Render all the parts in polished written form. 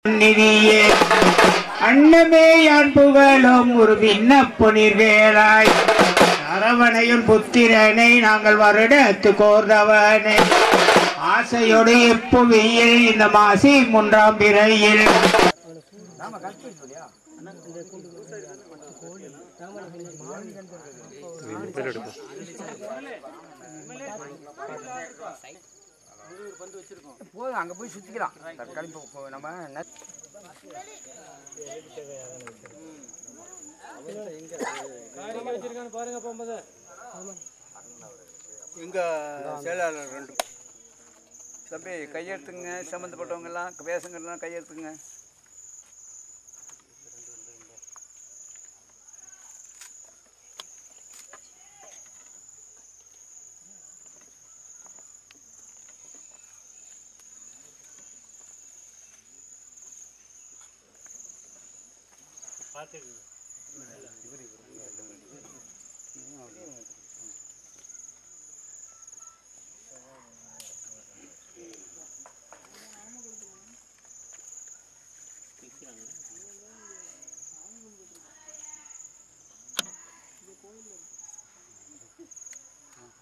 நிதியே அன்னமே யான் புகழும் ஒரு விண்ணப்பொனிர்வேராய் அரவணையும் புத்திரனை நாங்கள் வருடத்து கோர்ந்தவனே ஆசையோடு இப்புவியில் இந்த மாசி 3ஆம் பிறையில் போதும் அங்கே போய் சுற்றிக்கலாம் தற்காலிக நம்ம பாருங்க போகும்போது எங்க செயலாளர் 2 தம்பி கையெழுத்துங்க, சம்மந்தப்பட்டவங்க எல்லாம் பேசுங்கலாம் கையெழுத்துங்க.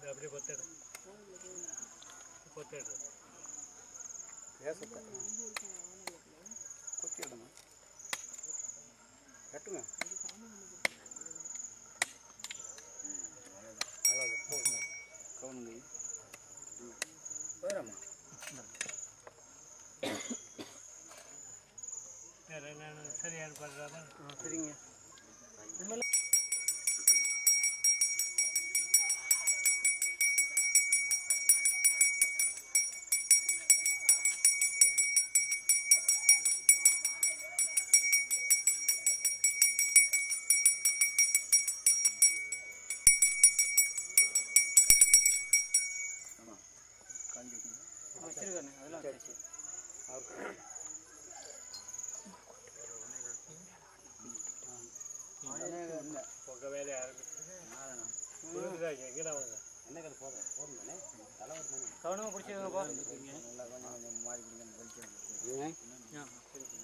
அப்படியே கொத்திடு கொத்திடுங்க கட்டுங்க கவுனுங்க போயிடமா சரியான பண்ணுறாங்க. சரிங்க அதெல்லாம் உங்கள் வேலையை எங்கடா வாங்க கவனமாக பிடிச்சிருங்கப்பா.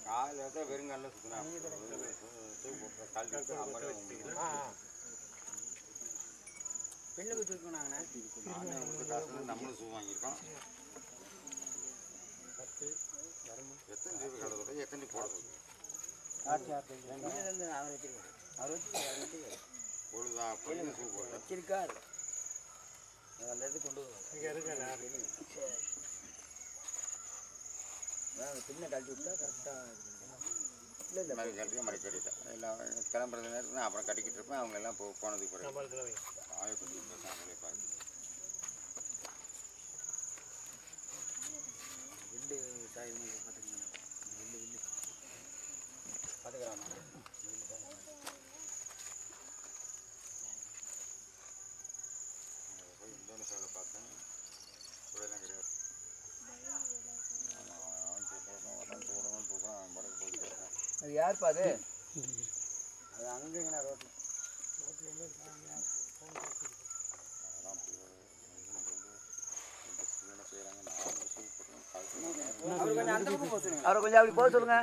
காலையில் வெறுங்காலில் சுற்றினா பெண்ணுக்கு தூக்கணும் நாங்கள் நம்மளும் சூ வாங்கியிருக்கோம். எத்தனை ரூபாய் கடை சொல்ல எத்தனை போட சொல்லுங்க பொழுதா சூ போட வச்சிருக்காரு அந்த இடத்துக்கு கொண்டு இங்கே இருக்க பின்ன கழட்டி விட்டா கரெக்டாக இல்லை மாதிரி கழட்டி மாதிரி கட்டிட்டேன் எல்லாம் கிளம்புறது நேரத்தில் அப்புறம் கட்டிக்கிட்டு இருப்பேன். அவங்க எல்லாம் போனதுக்கு பிறகு ஆயப்பட்டி சாமியை பார்த்து வில்லு சாயுமே பார்த்துக்கங்க. வில்லு பார்த்துக்கலாமா இந்தோனேஷியாவில் பார்த்தேன். சுவையெல்லாம் கிடையாது. அது யாருப்பா அது? அது அங்கேங்கண்ணா ரோட்டில் அவரை கொஞ்சம் அப்படி போக சொல்லுங்க.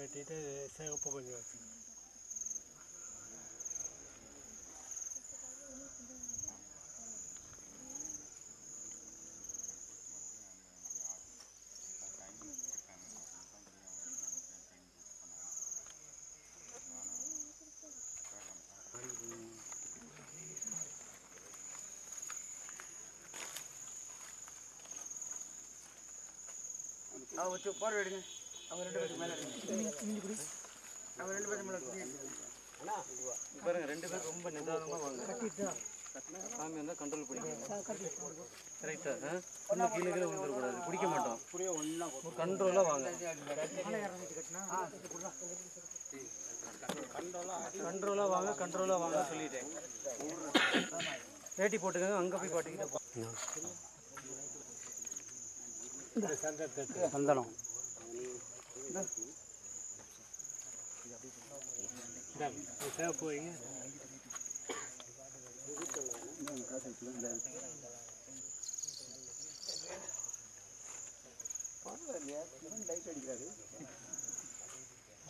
வெட்டிட்டு சேகப்ப கொஞ்சம் வச்சு வச்சு போட எடுங்க. அவங்க 2 பேருக்கு மேலே அவங்க 2 பேருக்கு மேலே பாருங்க. 2 பேர் ரொம்ப நிதானமாக வாங்க. சாமி வந்தால் கண்ட்ரோல் பண்ணிக்கலாம். கரெக்டாக இன்னும் கீழே கீழே வந்துடக்கூடாது. பிடிக்க மாட்டோம். கண்ட்ரோலாக வாங்க. கண்ட்ரோலாக வாங்க சொல்லிட்டேன். வேட்டி போட்டுக்கங்க, அங்கே போய் பாட்டிக்கிட்ட சந்தனம் போய்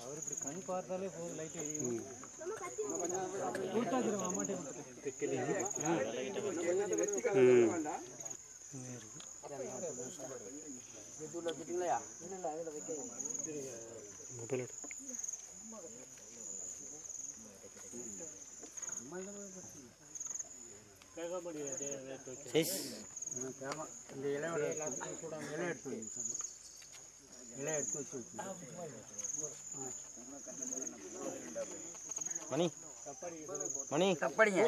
அவர் இப்படி கண் பார்த்தாலே போதும், லைட் எரியும். மணி மணி தப்படிங்க.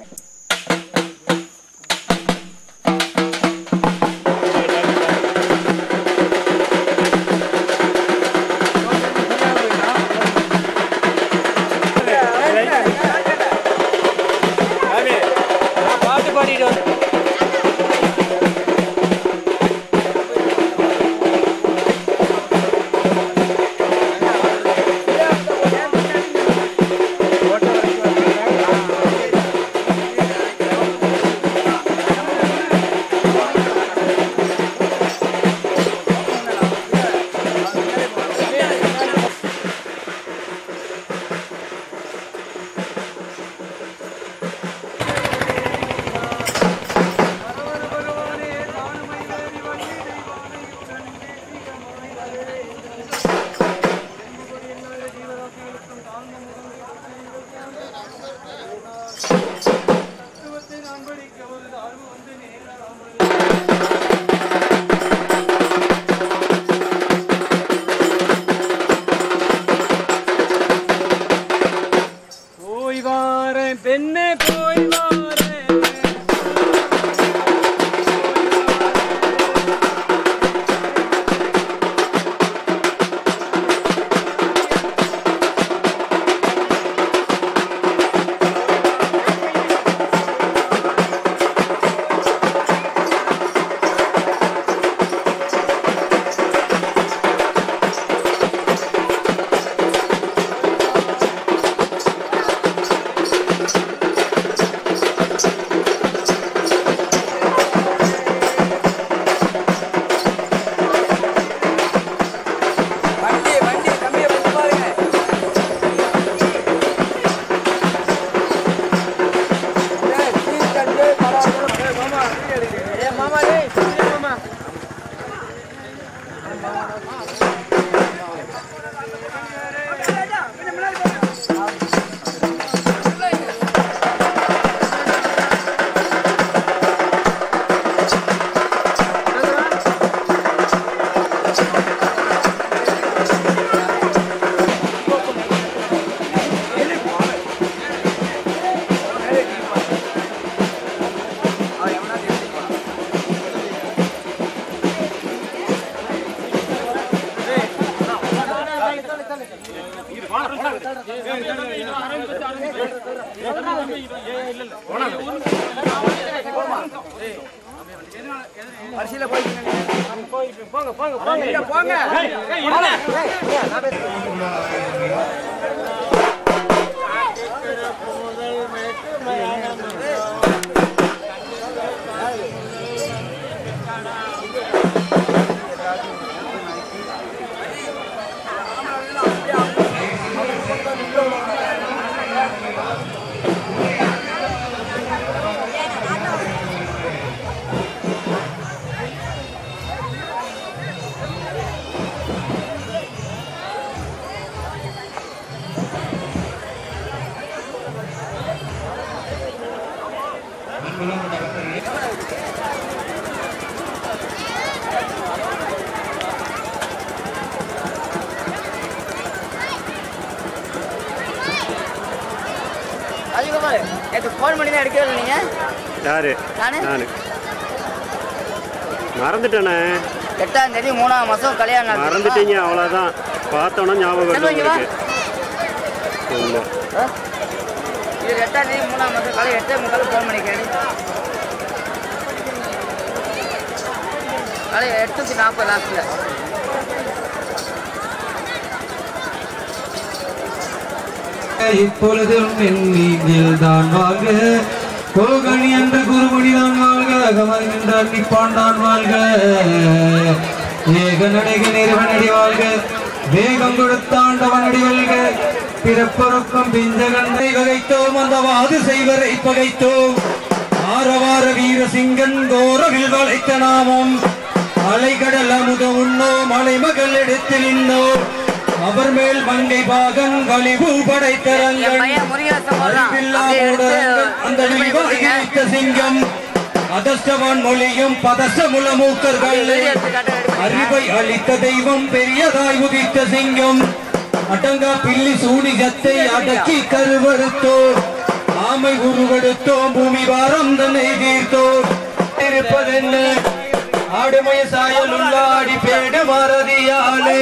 பாட்டு பாடிட்டு வந்து பெண்ணே போய் அரிசியில போங்க போங்க போங்க போங்க. ஃபோன் பண்ணி தான் எடுக்கவே நீங்க? யாரு? நானு. மறந்துட்டேனே. 8ஆம் தேதி 3ஆம் மாசம் கல்யாணம். மறந்துட்டீங்க அவ்வளவுதான். பார்த்தோன்னா ஞாபகம் வருது. இது 8ஆம் தேதி 3ஆம் மாதம் காலை 8:45 ஃபோன் பண்ணிக்கிறேன். காலை 8:40 லாஸ்ட்டில். இப்பொழுதும் நீங்கள் தான் வாழ்க, கோகணி என்ற குருமணி தான் வாழ்க, அகமன் என்றால் நிப்பான் தான் வாழ்க, ஏக நடைக நிறுவனடி வாழ்க, வேகம் கொடுத்தாண்டவனடி வாழ்க, பிறப்பொருக்கம் பிஞ்சகண்டை வகைத்தோம், அந்த வாது செய்வரை பகைத்தோம், ஆரவார வீர சிங்கன் கோரவில் வளைத்த நாமம், அலைகடல் அமுத உண்ணோம், அலைமகள் எடுத்து நின்றோம், அவர் மேல் மங்கை பாகன் கழிவு படைத்தரங்கன், அந்த விழிவாகித்த சிங்கம், அதஷ்டவான் மொழியும் பதசமுல மூக்கர்கள், அறிவை அளித்த தெய்வம் பெரியதாய் உதித்த சிங்கம், அடங்கா பில்லி சூனிகத்தை அடக்கி கருவறுத்தோம், ஆமை உருவெடுத்தோம், பூமி வாரம் தன்னை தீர்த்தோம், இருப்பதென்ன ஆடுமய சாயல் உள்ளாடி பேடு மாறதியாலே,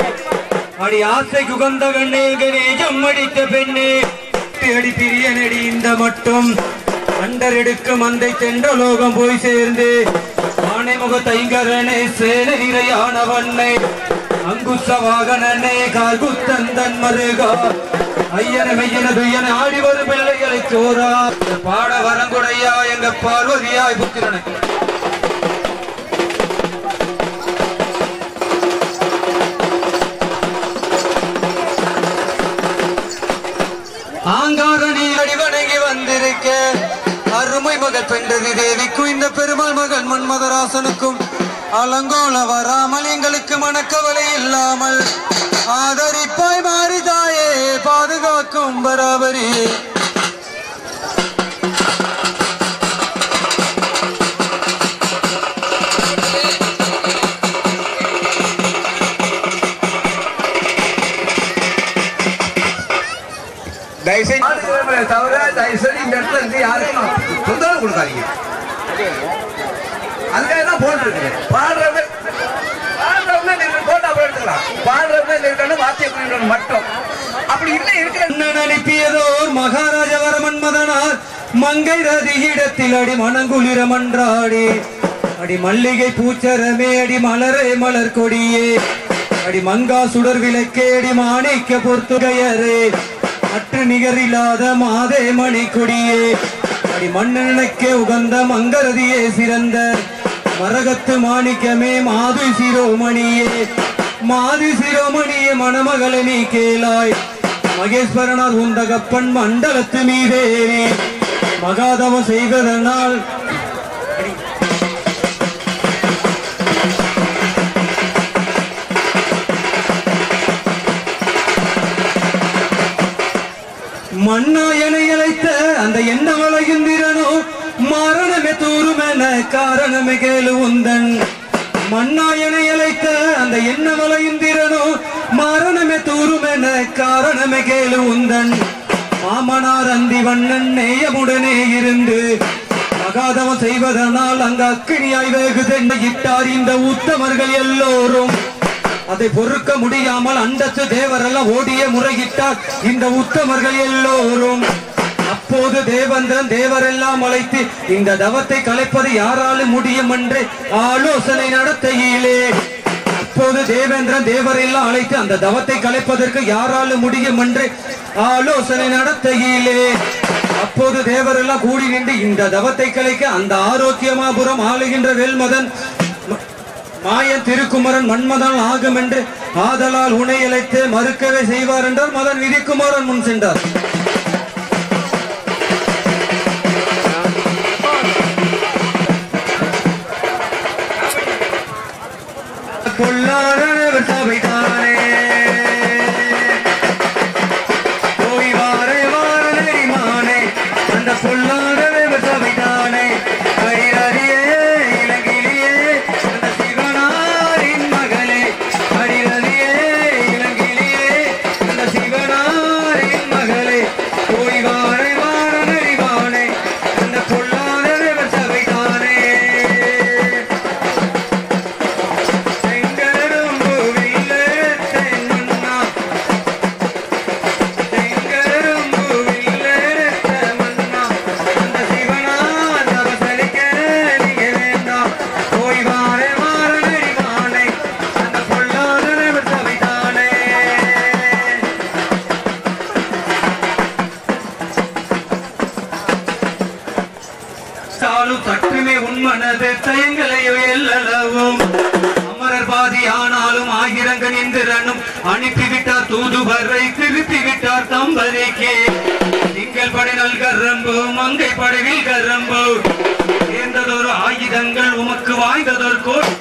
அடி ஆசை குகந்த கண்ணேகம் அடித்த பெண்ணே, அடி பிரிய நடி இந்த மட்டும் அண்டர் எடுக்கும் அந்த தென்றலோகம் போய் சேர்ந்து, ஆனை முக தைங்கரனே சேனை நிறையானவண்ணே, அங்குச வாகனனே கார்குத்தந்தன் மருகா, ஐயன மெய்யன துயன ஆடி வரும் பிள்ளைகளை சோரா, பாட வரங்குடையா எங்க பார்வதியாய் புத்திரனை. ஆங்காரணி அடிவணங்கி வந்திருக்க அருமை மகள் பெண்டதி தேவிக்கும் இந்த பெருமாள் மகன் மன்மதராசனுக்கும் அலங்கோல வராமல் எங்களுக்கு மனக்கவலை இல்லாமல் ஆதரிப்பாய் மாறிதாயே பாதுகாக்கும் பராபரியே. தவிர தயவுசெய்து இந்த இடத்துல இருந்து யாருக்கும் தொந்தரவு கொடுக்காதீங்க. அதுக்காக தான் போட்டுருக்கு. பாடுறவங்க போட்டா எடுத்துக்கலாம், பாடுறவங்க இருக்கணும், வாத்திய குறிப்பிடணும் மட்டும். அப்படி இல்லை இருக்கிற அனுப்பியதோர் மகாராஜ வரமன்மதனார் மங்கை ரதி இடத்தில் அடி மனங்குளிர மன்றாடி, அடி மல்லிகை பூச்சரமே அடி மலரே மலர் கொடியே, அடி மங்கா சுடர் விளக்கே அடி மாணிக்க பொறுத்துகையரே, அற்று நிகரில்லாத மாதே மணி கொடியே, அடி மன்னனுக்கே உகந்த மங்கரதியே சிறந்த மரகத்து மாணிக்கமே மாது சிரோமணியே, மாது சிரோமணியே மணமகளை நீ கேளாய், மகேஸ்வரனார் உந்தகப்பன் மண்டலத்து மீதேறி மகாதவம் செய்வதனால் மண்ணாயனை அழைத்த அந்த என்ன வளைகின்றனோ மரணமே தூருமென காரணமே கேளு உந்தன், மண்ணாயனை அழைத்த அந்த என்ன வளைகின்றனோ மரணமே தூருமென காரணமே கேளு உந்தன், மாமனார் அந்தி வண்ணன் நேயமுடனே இருந்து மகாதவம் செய்வதனால் அங்கு அக்கினியாய் வேகுதென்ன இட்டார் இந்த உத்தமர்கள் எல்லோரும், அதை பொறுக்க முடியாமல் அண்டத்து தேவரெல்லாம் ஓடிய முறையிட்டார் இந்த உத்தமர்கள் எல்லோரும். அப்போது தேவேந்திரன் தேவரெல்லாம் அழைத்து இந்த தவத்தை கலைப்பது யாராலும் முடியும் என்று ஆலோசனை நடத்தையிலே, அப்போது தேவேந்திரன் தேவரெல்லாம் அழைத்து அந்த தவத்தை கலைப்பதற்கு யாராலும் முடியும் என்று ஆலோசனை நடத்தையிலே, அப்போது தேவரெல்லாம் கூடி நின்று இந்த தவத்தை கலைக்க அந்த ஆரோக்கியமாபுரம் ஆளுகின்ற வேல்மதன் மாயன் திருக்குமரன் மன்மதன் ஆகும் என்று ஆதலால் உனை அழைத்து மறுக்கவே செய்வார் என்றார். மதன் விதிக்குமாரன் முன் சென்றார். பொல்லாதவர் சபைதானே போய் வாரே வார நெறிமானே, அந்த பொல்லாதவர் சபைதானே ஹரிஹரியே இளங்கிலியே அந்த சிவனாரின் மகளே, ஹரிஹரியே இளங்கிலியே அந்த சிவனாரின் மகளே, போய் வாரே வார நெறிமானே அந்த பொல்லாதவர் சபைதானே. செங்கரும் சாலும் சற்றுமே உன்மனது தயங்களையோ எல்லளவும் அமரர் பாதி ஆனாலும் ஆயிரங்கள் இந்திரனும் அனுப்பிவிட்டார் தூதுவரை திருப்பிவிட்டார் தம்பதிக்கே திங்கள் படைநல் கரம்பு மங்கை படைவில் கரம்பு சேர்ந்ததொரு ஆயுதங்கள் உமக்கு வாய்ந்ததொரு கோள்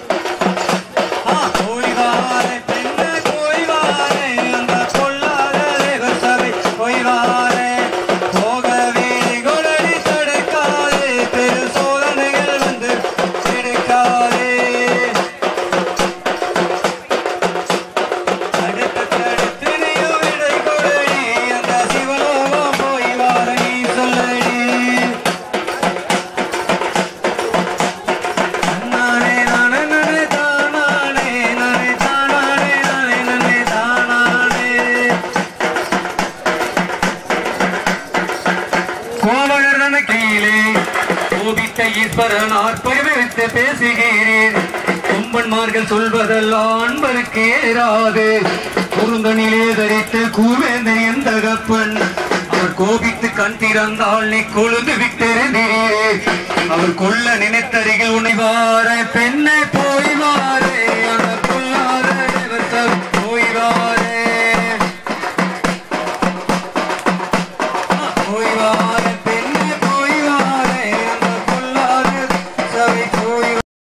பேசுகிறேன் கொம்பன்மார்கள் சொல்வதெல்லாம் அன்பருக்கு ஏறாது குறுந்தனிலே தரித்து கூவேந்தன் என் தகப்பன் அவர் கோபித்து கண் திறந்தால் நீ கொழுந்து விட்டிருந்தே அவர் கொல்ல நினைத்தருகில் உன்னை வார பெண்ணை போய் வார